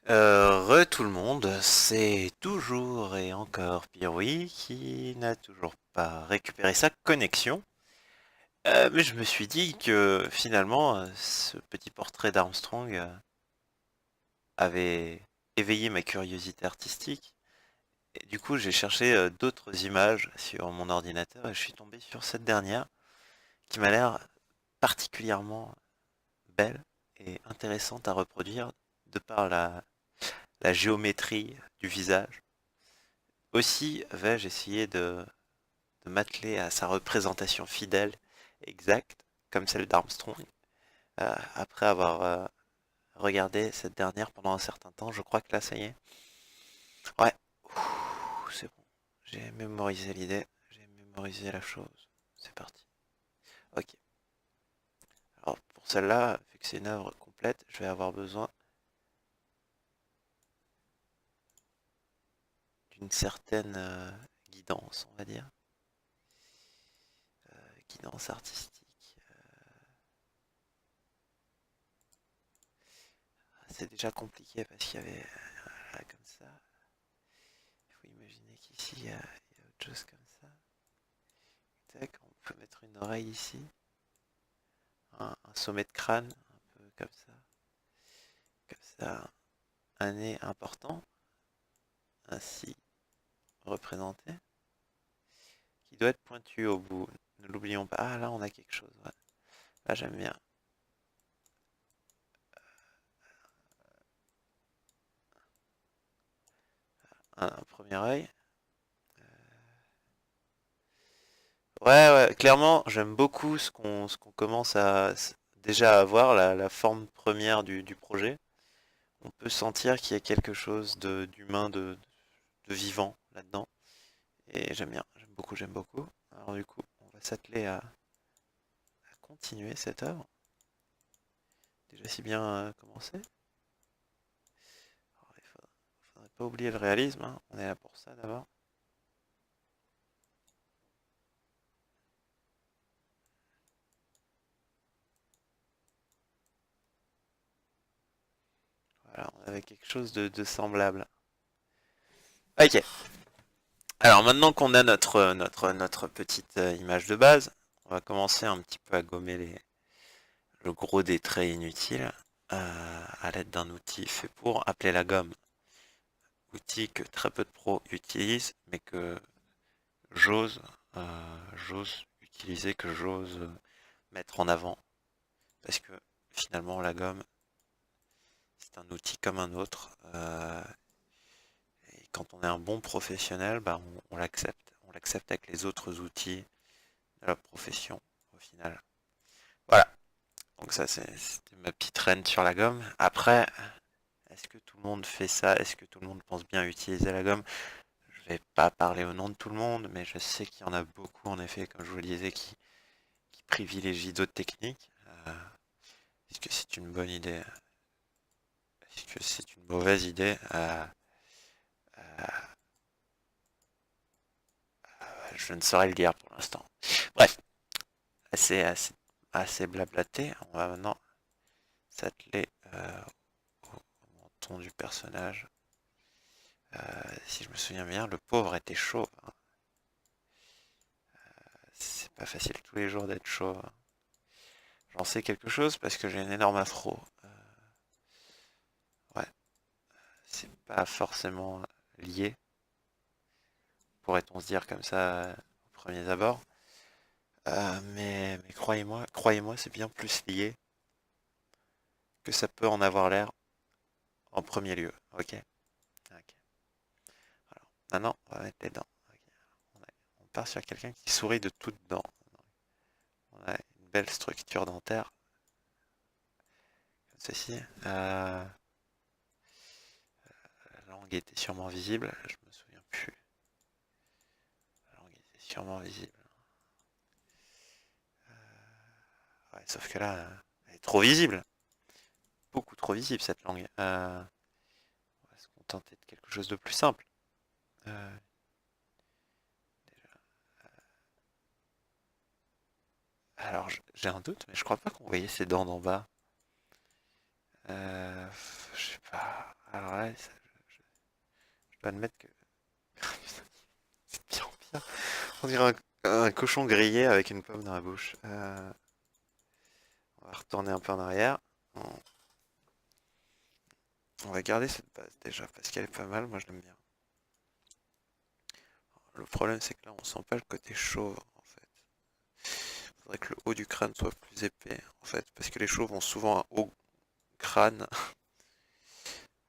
Re tout le monde, c'est toujours et encore Piroui qui n'a toujours pas récupéré sa connexion. Mais je me suis dit que finalement, ce petit portrait d'Armstrong avait éveillé ma curiosité artistique. Et du coup, j'ai cherché d'autres images sur mon ordinateur et je suis tombé sur cette dernière qui m'a l'air particulièrement belle et intéressante à reproduire de par la géométrie du visage. Aussi vais-je essayer de m'atteler à sa représentation fidèle, exacte, comme celle d'Armstrong. Après avoir regardé cette dernière pendant un certain temps, je crois que là, ça y est. Ouais, c'est bon. J'ai mémorisé l'idée, j'ai mémorisé la chose. C'est parti. Ok. Alors pour celle-là, vu que c'est une œuvre complète, je vais avoir besoin d'une certaine guidance, on va dire. Guidance artistique. C'est déjà compliqué parce qu'il y avait comme ça. Il faut imaginer qu'ici, il y a autre chose comme ça. Tac, on peut mettre une oreille ici. Un sommet de crâne, un peu comme ça. Comme ça, un nez important, ainsi représenté, qui doit être pointu au bout. Ne l'oublions pas. Ah, là, on a quelque chose. Ouais. Là, j'aime bien. Un premier œil. Ouais, ouais, clairement, j'aime beaucoup ce qu'on commence à déjà avoir, la forme première du projet. On peut sentir qu'il y a quelque chose d'humain, de vivant là-dedans. Et j'aime bien, j'aime beaucoup, j'aime beaucoup. Alors du coup, on va s'atteler à continuer cette œuvre. Déjà si bien commencé. Alors, faudrait pas oublier le réalisme, hein. On est là pour ça d'abord. Voilà, on avait quelque chose de semblable. Ok. Alors maintenant qu'on a notre petite image de base, on va commencer un petit peu à gommer le gros des traits inutiles à l'aide d'un outil fait pour, appelé la gomme. Outil que très peu de pros utilisent, mais que j'ose j'ose utiliser, que j'ose mettre en avant, parce que finalement la gomme, c'est un outil comme un autre, et quand on est un bon professionnel, bah, on l'accepte avec les autres outils de la profession, au final. Voilà, donc ça c'était ma petite reine sur la gomme. Après, est-ce que tout le monde fait ça? Est-ce que tout le monde pense bien utiliser la gomme? Je vais pas parler au nom de tout le monde, mais je sais qu'il y en a beaucoup, en effet, comme je vous le disais, qui privilégient d'autres techniques. Est-ce que c'est une bonne idée? Est-ce que c'est une mauvaise idée? Euh, je ne saurais le dire pour l'instant. Bref, assez blablaté. On va maintenant s'atteler au menton du personnage. Si je me souviens bien, le pauvre était chauve, hein. C'est pas facile tous les jours d'être chauve, hein. J'en sais quelque chose parce que j'ai une énorme afro. Ouais, c'est pas forcément lié, pourrait-on se dire comme ça au premier abord. Mais croyez-moi, c'est bien plus lié que ça peut en avoir l'air en premier lieu. Ok. Ok. Alors, maintenant, on va mettre les dents. Ok. On part sur quelqu'un qui sourit de toutes dents. On a une belle structure dentaire, comme ceci. La langue était sûrement visible. Je me souviens plus. La langue était sûrement visible. Ouais, sauf que là, elle est trop visible. Beaucoup trop visible cette langue. On va se contenter de quelque chose de plus simple. Euh, alors, j'ai un doute, mais je crois pas qu'on voyait ses dents d'en bas. Je sais pas. Alors là, ouais, je dois admettre que c'est de pire en pire. On dirait un cochon grillé avec une pomme dans la bouche. On va retourner un peu en arrière. On, on va garder cette base déjà parce qu'elle est pas mal, moi je l'aime bien. Le problème c'est que là on sent pas le côté chauve en fait. Il faudrait que le haut du crâne soit plus épais en fait parce que les chauves ont souvent un haut crâne.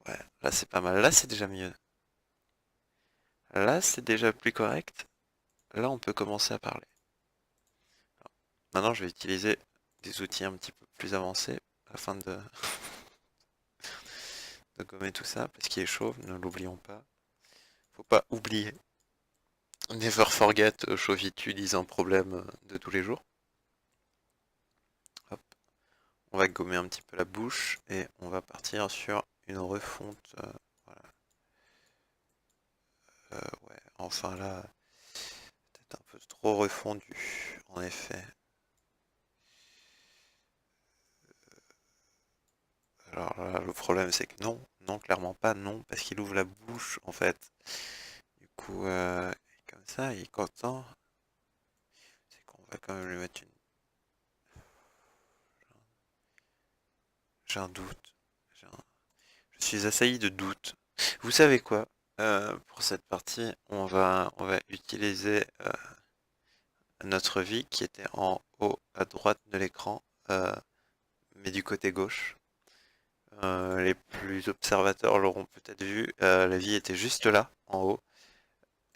Ouais, là c'est pas mal. Là c'est déjà mieux. Là c'est déjà plus correct. Là on peut commencer à parler. Maintenant je vais utiliser des outils un petit peu plus avancés afin de gommer tout ça parce qu'il est chauve, ne l'oublions pas. Faut pas oublier. Never forget chauvitude is un problème de tous les jours. Hop. On va gommer un petit peu la bouche et on va partir sur une refonte. Voilà. Ouais, enfin là, peut-être un peu trop refondu, en effet. Alors là, le problème c'est que non, non, clairement pas, non, parce qu'il ouvre la bouche en fait. Du coup, comme ça, il est content. C'est qu'on va quand même lui mettre une. J'ai un doute. Je suis assailli de doutes. Vous savez quoi? Pour cette partie, on va utiliser notre vie qui était en haut à droite de l'écran, mais du côté gauche. Les plus observateurs l'auront peut-être vu, la vie était juste là, en haut,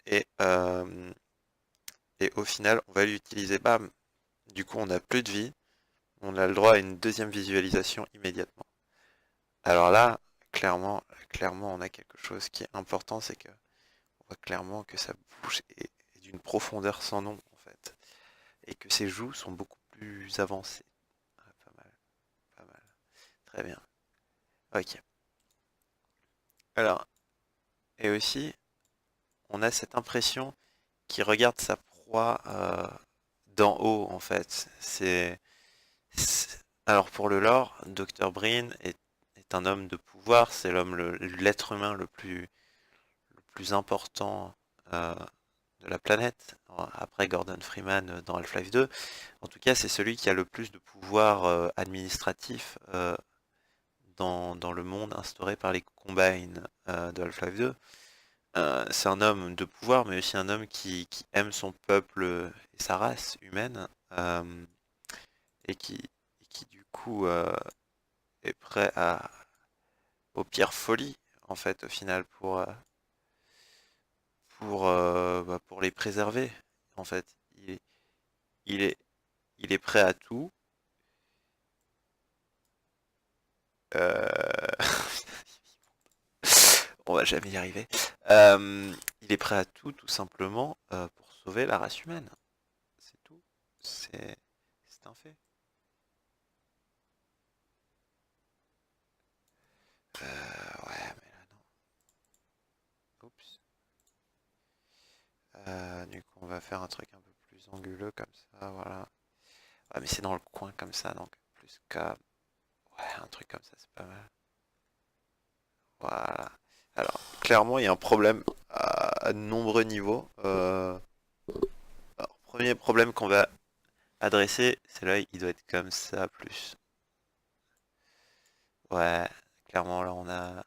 et, euh, et au final, on va l'utiliser, bam, du coup on n'a plus de vie, on a le droit à une deuxième visualisation immédiatement. Alors là, clairement, on a quelque chose qui est important, c'est que on voit clairement que sa bouche est d'une profondeur sans nom, en fait, et que ses joues sont beaucoup plus avancées. Ah, pas mal, pas mal. Très bien. Ok. Alors, et aussi, on a cette impression qu'il regarde sa proie d'en haut, en fait. Alors pour le lore, Dr. Breen est un homme de pouvoir, c'est l'être humain le plus important euh, de la planète, après Gordon Freeman dans Half-Life 2. En tout cas, c'est celui qui a le plus de pouvoir administratif dans le monde instauré par les Combines de Half-Life 2. C'est un homme de pouvoir, mais aussi un homme qui aime son peuple et sa race humaine, et qui du coup est prêt aux pires folies, en fait, au final, pour les préserver. En fait, il est, il est prêt à tout. Euh, On va jamais y arriver. Il est prêt à tout, tout simplement, pour sauver la race humaine. C'est tout. C'est un fait. Ouais, mais là, non. Oups. Du coup, on va faire un truc un peu plus anguleux, comme ça, voilà. Ouais, mais c'est dans le coin, comme ça, donc plus qu'à. Ouais, un truc comme ça, c'est pas mal. Voilà. Alors, clairement, il y a un problème à de nombreux niveaux. Alors, premier problème qu'on va adresser, c'est là, il doit être comme ça, plus. Ouais, clairement, là, on a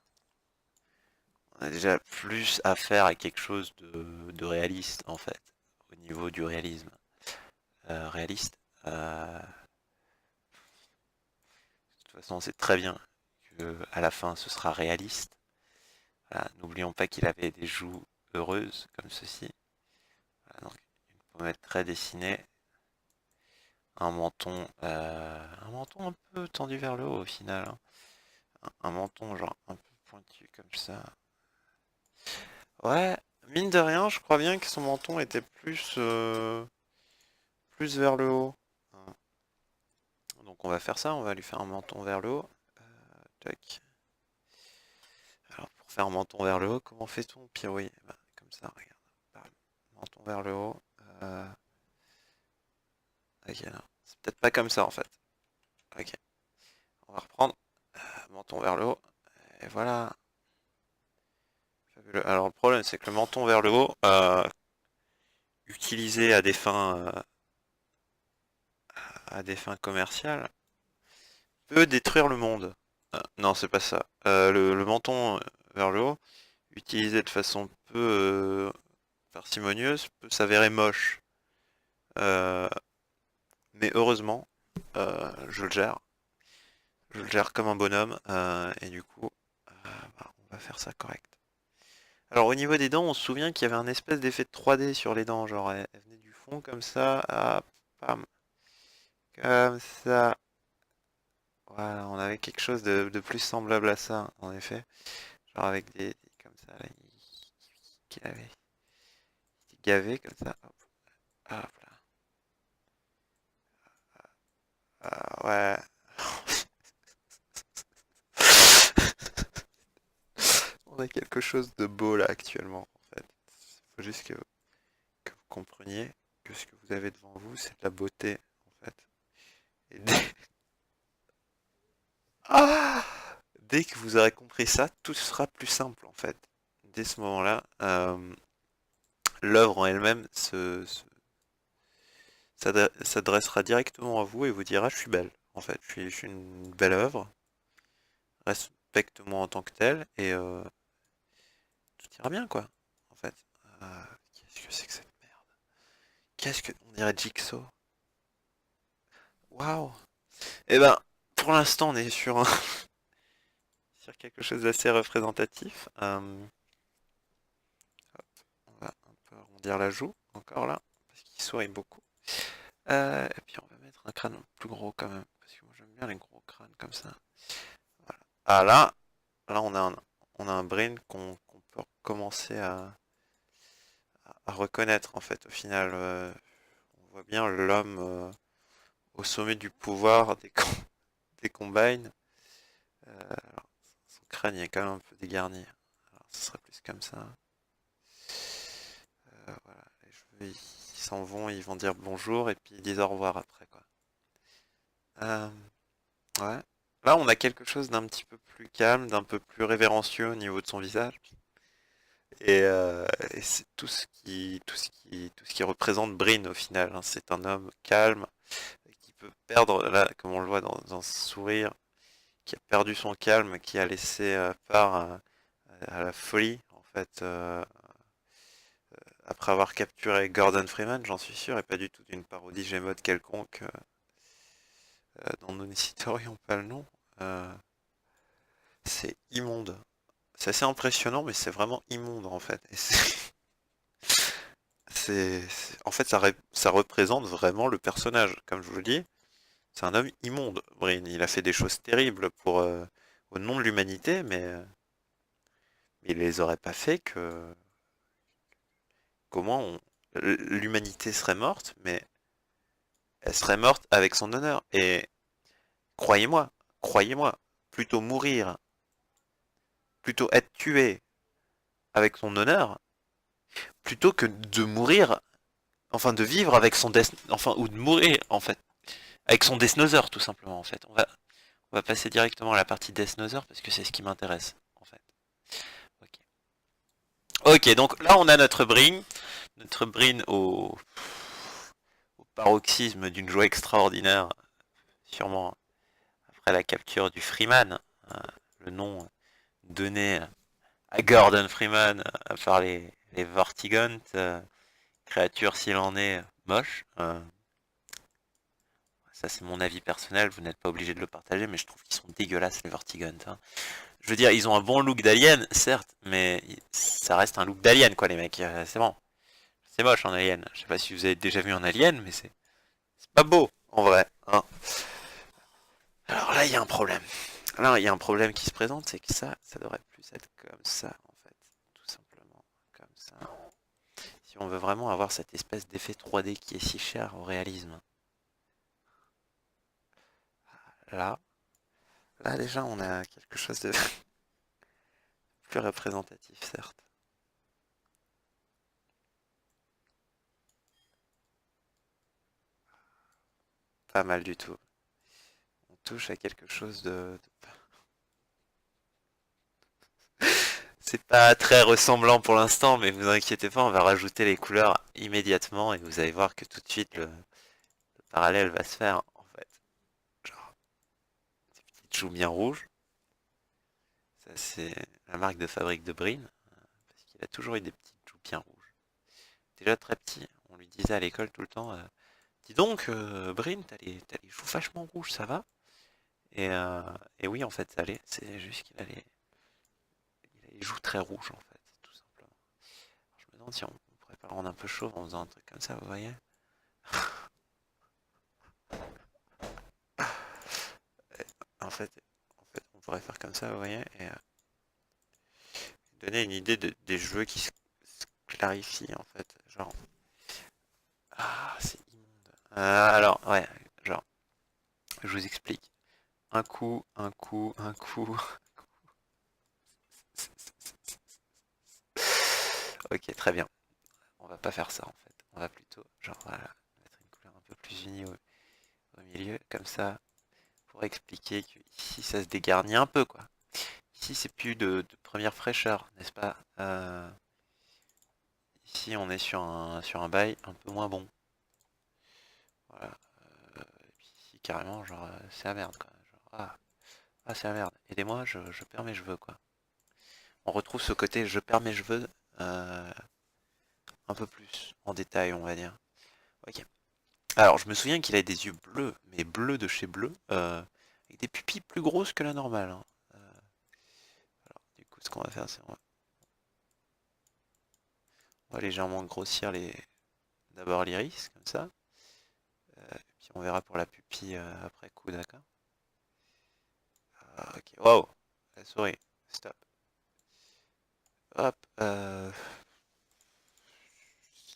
déjà plus affaire à quelque chose de réaliste, en fait, au niveau du réalisme. Réaliste. De toute façon, on sait très bien que à la fin, ce sera réaliste. Voilà, n'oublions pas qu'il avait des joues heureuses, comme ceci. Voilà, donc, une pommette très dessinée. Un menton un peu tendu vers le haut, au final, hein. Un menton, genre, un peu pointu, comme ça. Ouais, mine de rien, je crois bien que son menton était plus vers le haut. Donc on va faire ça, on va lui faire un menton vers le haut. Tac. Alors pour faire un menton vers le haut, comment fait-on? Puis oui, bah, comme ça, regarde. Bam. Menton vers le haut. Euh, ok, non. C'est peut-être pas comme ça en fait. Ok. On va reprendre. Menton vers le haut. Et voilà. Alors le problème c'est que le menton vers le haut, utilisé à des fins commerciales, peut détruire le monde. Non, c'est pas ça. Le menton vers le haut, utilisé de façon peu parcimonieuse, peut s'avérer moche. Euh, mais heureusement, je le gère. Je le gère comme un bonhomme, et du coup, on va faire ça correct. Alors au niveau des dents, on se souvient qu'il y avait un espèce d'effet de 3D sur les dents, genre elles venaient du fond comme ça, hop, pam, comme ça. Voilà, on avait quelque chose de plus semblable à ça, en effet. Genre avec comme ça, là, qui avait été gavé comme ça, hop, hop là. Ouais. On a quelque chose de beau là actuellement, en fait. Il faut juste que vous compreniez que ce que vous avez devant vous, c'est de la beauté, en fait. Et Ah dès que vous aurez compris ça, tout sera plus simple, en fait. Dès ce moment-là, l'œuvre en elle-même s'adressera directement à vous et vous dira, je suis belle, en fait. Je suis une belle œuvre, respecte-moi en tant que telle, et tout ira bien, quoi, en fait. Qu'est-ce que c'est que cette merde? Qu'est-ce que... On dirait Jigsaw. Waouh! Eh ben, pour l'instant, on est sur sur quelque chose d'assez représentatif. On va un peu arrondir la joue, encore là, parce qu'il sourit beaucoup. Et puis on va mettre un crâne plus gros quand même, parce que moi j'aime bien les gros crânes comme ça. Voilà. Ah là on a un brain qu'on peut commencer à reconnaître en fait. Au final, on voit bien l'homme au sommet du pouvoir des combines. Alors, son crâne il est quand même un peu dégarni. Alors ce serait plus comme ça. Voilà. Les cheveux ils s'en vont, ils vont dire bonjour et puis ils disent au revoir après quoi. Euh, ouais. Là, on a quelque chose d'un petit peu plus calme, d'un peu plus révérencieux au niveau de son visage. Et c'est tout ce qui représente Brin au final, hein. C'est un homme calme qui peut perdre, là, comme on le voit dans ce sourire, qui a perdu son calme, qui a laissé part à la folie, en fait, après avoir capturé Gordon Freeman, j'en suis sûr, et pas du tout d'une parodie Gmod quelconque, dont nous ne citerions pas le nom. Euh, c'est immonde. C'est assez impressionnant, mais c'est vraiment immonde en fait. Et en fait, ça représente vraiment le personnage. Comme je vous le dis, c'est un homme immonde, Brin. Il a fait des choses terribles au nom de l'humanité, mais il les aurait pas fait que comment l'humanité serait morte, mais elle serait morte avec son honneur. Et croyez-moi, croyez-moi, plutôt mourir, plutôt être tué avec son honneur, plutôt que de mourir, enfin de vivre avec son enfin ou de mourir en fait avec son Death Nozer tout simplement en fait. On va passer directement à la partie Death Nozer parce que c'est ce qui m'intéresse en fait. Ok. Ok, donc là on a notre Brin au paroxysme d'une joie extraordinaire, sûrement après la capture du Freeman, euh, le nom donné à Gordon Freeman par les Vortigaunt, créature s'il en est moche. Ça c'est mon avis personnel, vous n'êtes pas obligé de le partager, mais je trouve qu'ils sont dégueulasses les Vortigaunt, hein. Je veux dire, ils ont un bon look d'alien, certes, mais ça reste un look d'alien, quoi, les mecs. C'est bon. C'est moche en alien. Je sais pas si vous avez déjà vu un alien, mais c'est pas beau, en vrai, hein. Alors là, il y a un problème. Là, il y a un problème qui se présente, c'est que ça devrait plus être comme ça, en fait. Tout simplement, comme ça. Si on veut vraiment avoir cette espèce d'effet 3D qui est si cher au réalisme. Là, là déjà, on a quelque chose de plus représentatif, certes. Pas mal du tout. On touche à quelque chose de C'est pas très ressemblant pour l'instant, mais vous inquiétez pas, on va rajouter les couleurs immédiatement et vous allez voir que tout de suite le parallèle va se faire en fait. Genre, des petites joues bien rouges. Ça c'est la marque de fabrique de Brin, parce qu'il a toujours eu des petites joues bien rouges. Déjà très petit, on lui disait à l'école tout le temps, dis donc, Brin, t'as les joues vachement rouges, ça va? Et, euh, et oui, en fait, ça allait. C'est juste il a les joues très rouges, en fait, tout simplement. Alors, je me demande si on pourrait pas le rendre un peu chauve en faisant un truc comme ça, vous voyez? En fait, on pourrait faire comme ça, vous voyez, et donner une idée des jeux qui se clarifient, en fait. Genre, ah, c'est immonde. Alors, ouais, genre, je vous explique. Un coup, un coup, un coup. Ok, très bien. On va pas faire ça, en fait. On va plutôt, genre, voilà, mettre une couleur un peu plus unie au milieu, comme ça, pour expliquer que ici, ça se dégarnit un peu, quoi. Ici, c'est plus de première fraîcheur, n'est-ce pas? Ici, on est sur un bail un peu moins bon. Voilà. Et puis ici, carrément, genre, c'est la merde, quoi. Genre, c'est la merde. Aidez-moi, je perds mes cheveux, quoi. On retrouve ce côté je perds mes cheveux euh, un peu plus en détail, on va dire. Ok. Alors, je me souviens qu'il avait des yeux bleus, mais bleus de chez bleu, avec des pupilles plus grosses que la normale, hein. Alors, du coup, ce qu'on va faire, c'est on va légèrement grossir d'abord l'iris, comme ça. Puis on verra pour la pupille après coup, d'accord? Ok, wow, la souris, stop. Hop,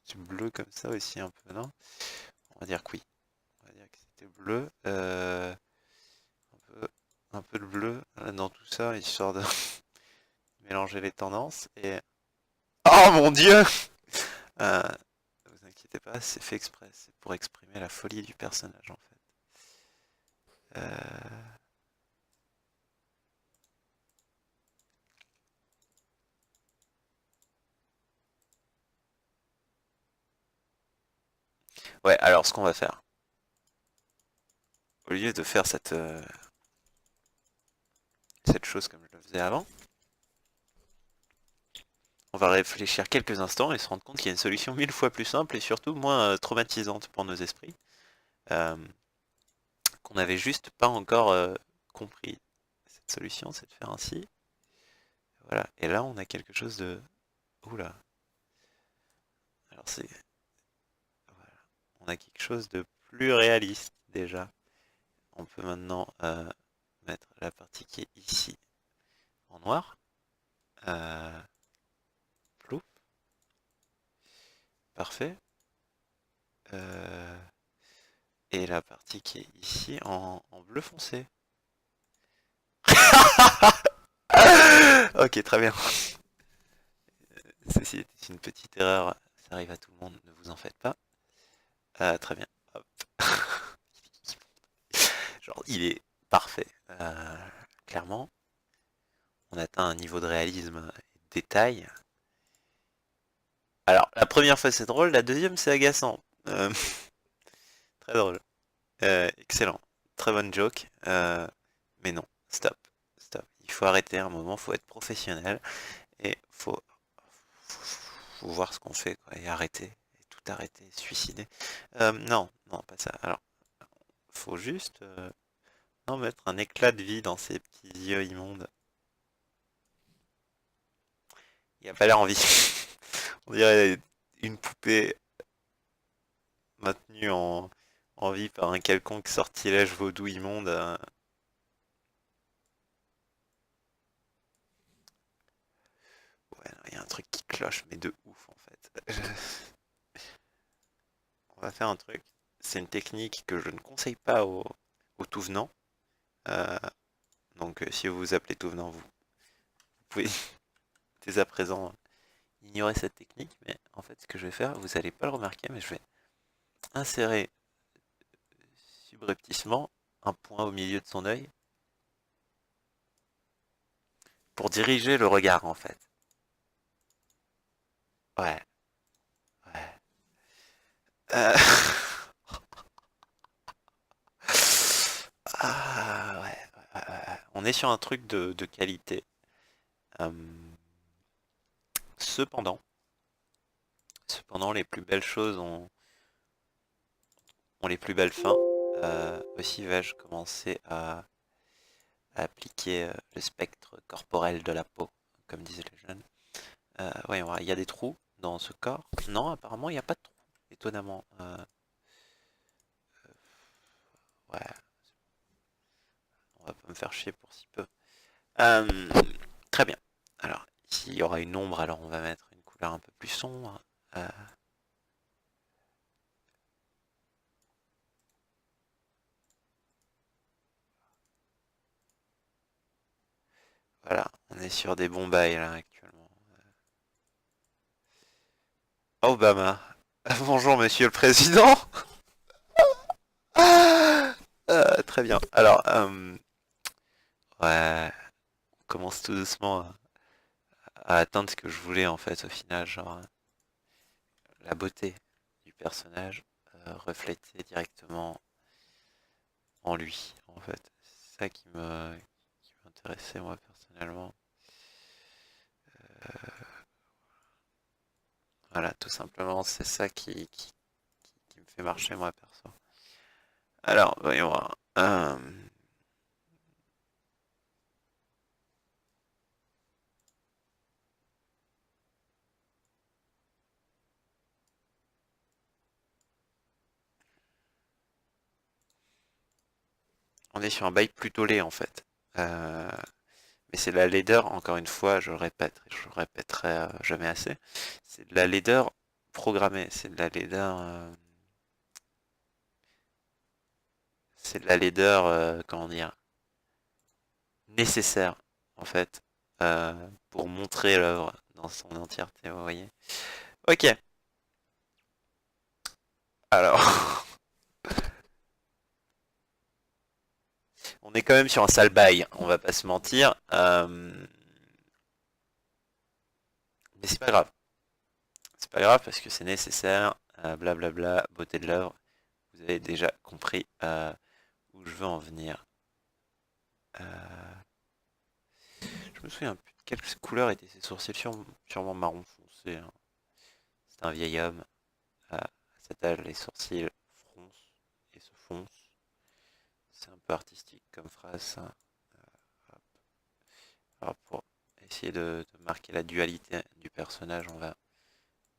c'est bleu comme ça aussi un peu, non? On va dire que oui. On va dire que c'était bleu. Un peu, un peu de bleu dans tout ça, histoire de mélanger les tendances. Et... Oh mon Dieu! Euh, vous inquiétez pas, c'est fait exprès. C'est pour exprimer la folie du personnage en fait. Ouais, alors ce qu'on va faire, au lieu de faire cette chose comme je le faisais avant, on va réfléchir quelques instants et se rendre compte qu'il y a une solution mille fois plus simple et surtout moins traumatisante pour nos esprits, euh, qu'on n'avait juste pas encore compris. Cette solution, c'est de faire ainsi. Voilà. Et là, on a quelque chose de... Oula. Alors c'est... Voilà. On a quelque chose de plus réaliste déjà. On peut maintenant mettre la partie qui est ici en noir. Euh, Plouf. Parfait. Euh, et la partie qui est ici en bleu foncé. Ok, très bien. Ceci était une petite erreur. Ça arrive à tout le monde, ne vous en faites pas. Très bien. Hop. Genre, il est parfait. Clairement, on atteint un niveau de réalisme et de détail. Alors, la première fois c'est drôle, la deuxième c'est agaçant. Très drôle. Excellent. Très bonne joke. Mais non, stop. Stop. Il faut arrêter un moment, faut être professionnel et faut voir ce qu'on fait, quoi, et arrêter. Et tout arrêter, se suicider. Non, non, pas ça. Alors, faut juste non, mettre un éclat de vie dans ces petits yeux immondes. Il a pas l'air envie. On dirait une poupée maintenue en vie par un quelconque sortilège vaudou immonde. Ouais, il y a un truc qui cloche, mais de ouf en fait. On va faire un truc. C'est une technique que je ne conseille pas aux tout venants. Euh, donc si vous vous appelez tout venant, vous pouvez dès à présent ignorer cette technique. Mais en fait, ce que je vais faire, vous n'allez pas le remarquer, mais je vais insérer subrepticement un point au milieu de son œil pour diriger le regard en fait. Ouais, ouais. Euh, Ah, ouais, ouais. On est sur un truc de qualité. Euh, cependant, cependant, les plus belles choses ont les plus belles fins. Aussi vais-je commencer à appliquer le spectre corporel de la peau, comme disaient les jeunes. Voyons voir, il y a des trous dans ce corps. Non, apparemment, il n'y a pas de trous, étonnamment. Ouais, on va pas me faire chier pour si peu. Euh, très bien. Alors, s'il y aura une ombre, alors on va mettre une couleur un peu plus sombre. Voilà, on est sur des bons bails là actuellement. Obama. Bonjour Monsieur le Président. Très bien. Alors, ouais, on commence tout doucement à atteindre ce que je voulais en fait au final, genre la beauté du personnage reflétée directement en lui en fait. C'est ça qui m'intéressait moi personnellement. Voilà, tout simplement, c'est ça qui me fait marcher moi perso. Alors, voyons voir. On est sur un bail plutôt laid en fait. Euh, mais c'est de la laideur, encore une fois, je le répète, et je le répéterai jamais assez. C'est de la laideur programmée, c'est de la laideur, comment dire, nécessaire en fait, pour montrer l'œuvre dans son entièreté, vous voyez. Ok, alors, on est quand même sur un sale bail, on va pas se mentir, mais c'est pas grave. C'est pas grave parce que c'est nécessaire, blablabla, beauté de l'œuvre. Vous avez déjà compris où je veux en venir. Euh, je me souviens plus de quelle couleur étaient ses sourcils, sûrement marron foncé, hein. C'est un vieil homme. À cet âge, les sourcils froncent et se foncent. C'est un peu artistique comme phrase, ça. Alors pour essayer de marquer la dualité du personnage, on va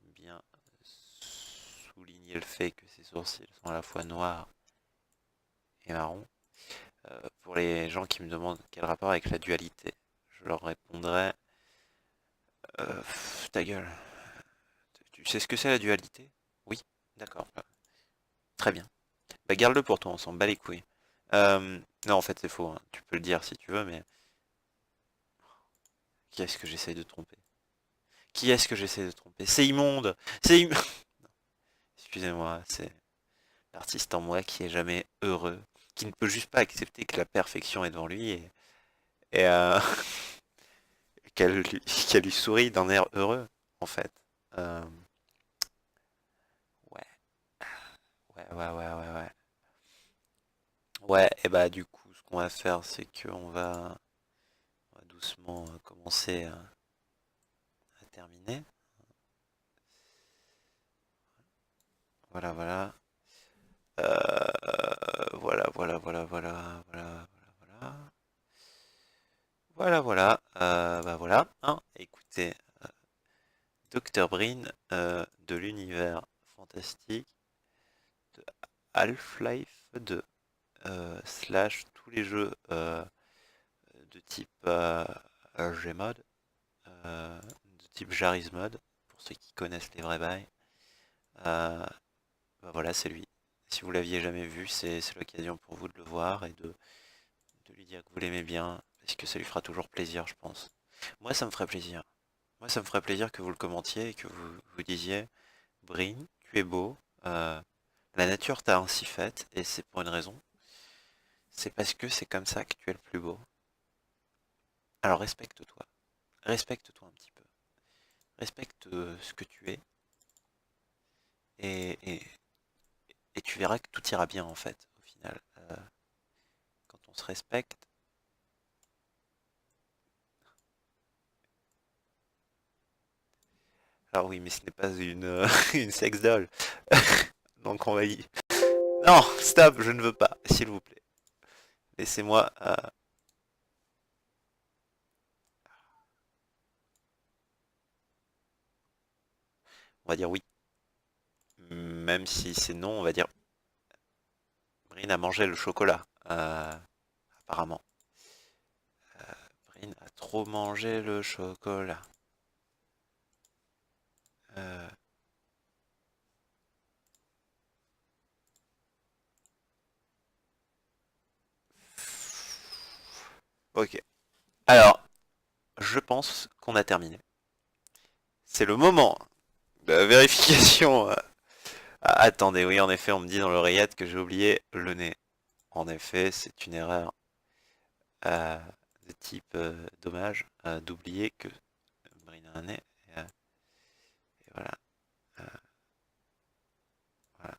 bien souligner le fait que ses sourcils sont à la fois noirs et marrons. Pour les gens qui me demandent quel rapport avec la dualité, je leur répondrai ta gueule. Tu sais ce que c'est la dualité? Oui, d'accord. Très bien. Bah garde-le pour toi, on s'en bat les couilles. Non, en fait, c'est faux, hein. Tu peux le dire si tu veux, mais qui est-ce que j'essaye de tromper? Qui est-ce que j'essaye de tromper? C'est immonde! C'est immonde! Excusez-moi, c'est l'artiste en moi qui est jamais heureux, qui ne peut juste pas accepter que la perfection est devant lui et qu'elle lui sourit d'un air heureux, en fait. Euh, ouais, ouais. Ouais, et bah du coup, ce qu'on va faire, c'est on va doucement commencer à terminer. Voilà. Voilà. Bah voilà, hein. Écoutez, Dr. Brin de l'univers fantastique de Half-Life 2 slash tous les jeux de type Gmod, de type Jarvis Mod, pour ceux qui connaissent les vrais bails. Bah voilà, c'est lui. Si vous l'aviez jamais vu, c'est l'occasion pour vous de le voir et de lui dire que vous l'aimez bien, parce que ça lui fera toujours plaisir, je pense. Moi, ça me ferait plaisir. Moi, ça me ferait plaisir que vous le commentiez et que vous disiez, Brin, tu es beau, la nature t'a ainsi faite, et c'est pour une raison. C'est parce que c'est comme ça que tu es le plus beau. Alors respecte-toi. Respecte-toi un petit peu. respecte ce que tu es, et, et, et tu verras que tout ira bien en fait, au final. Quand on se respecte. Alors oui, mais ce n'est pas une, une sex doll. Donc on va y... Non, stop, je ne veux pas, s'il vous plaît. Laissez-moi... on va dire oui. Même si c'est non, on va dire... Brin a mangé le chocolat, apparemment. Brin a trop mangé le chocolat. Euh, Ok. Alors, je pense qu'on a terminé. C'est le moment de la vérification. Ah, attendez, oui, en effet, on me dit dans l'oreillette que j'ai oublié le nez. En effet, c'est une erreur euh, de type dommage d'oublier que Brin a un nez. Et voilà. euh, voilà.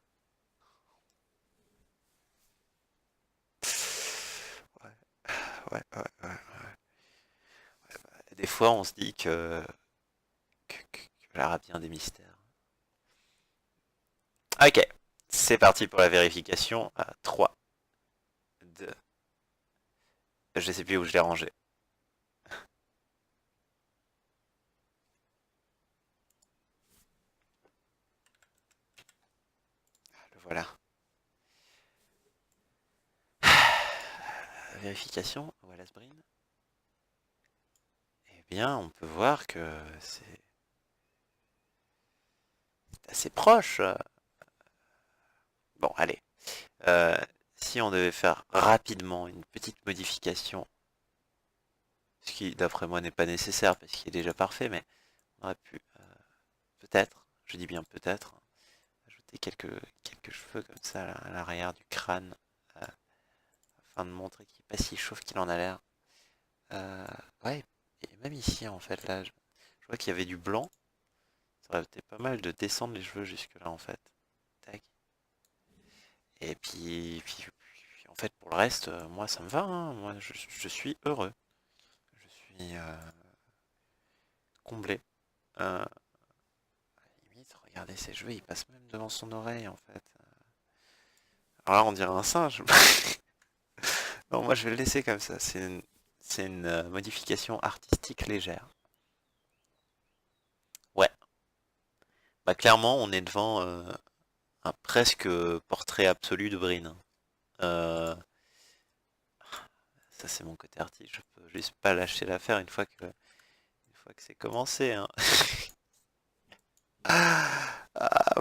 Ouais, ouais. Des fois, on se dit que l'art a bien des mystères. Ok, c'est parti pour la vérification. 3, 2, je sais plus où je l'ai rangé. Le voilà. Vérification, voilà Brin. Eh bien, on peut voir que c'est assez proche. Bon, allez. Euh, Si on devait faire rapidement une petite modification, ce qui d'après moi n'est pas nécessaire parce qu'il est déjà parfait, mais on aurait pu peut-être, je dis bien peut-être, ajouter quelques cheveux comme ça à l'arrière du crâne, afin de montrer qu'il n'est pas si chauve qu'il en a l'air. Ouais, et même ici en fait, là, je vois qu'il y avait du blanc. Ça aurait été pas mal de descendre les cheveux jusque là en fait. Tac. Et puis, en fait pour le reste, moi ça me va, hein. Moi je suis heureux. Je suis comblé. Euh, Limite, regardez ses cheveux, ils passent même devant son oreille en fait. Alors là on dirait un singe. Non, moi je vais le laisser comme ça. C'est une modification artistique légère. Ouais. Bah clairement on est devant un presque portrait absolu de Brin. Euh, Ça c'est mon côté artiste. Je peux juste pas lâcher l'affaire une fois que c'est commencé, hein.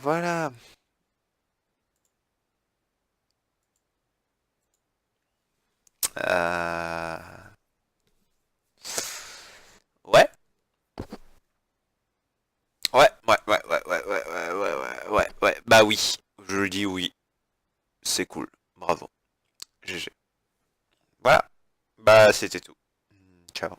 Voilà. Euh, Ouais, ouais. Bah oui, je dis oui. C'est cool. Bravo. GG. Voilà. Bah c'était tout. Ciao.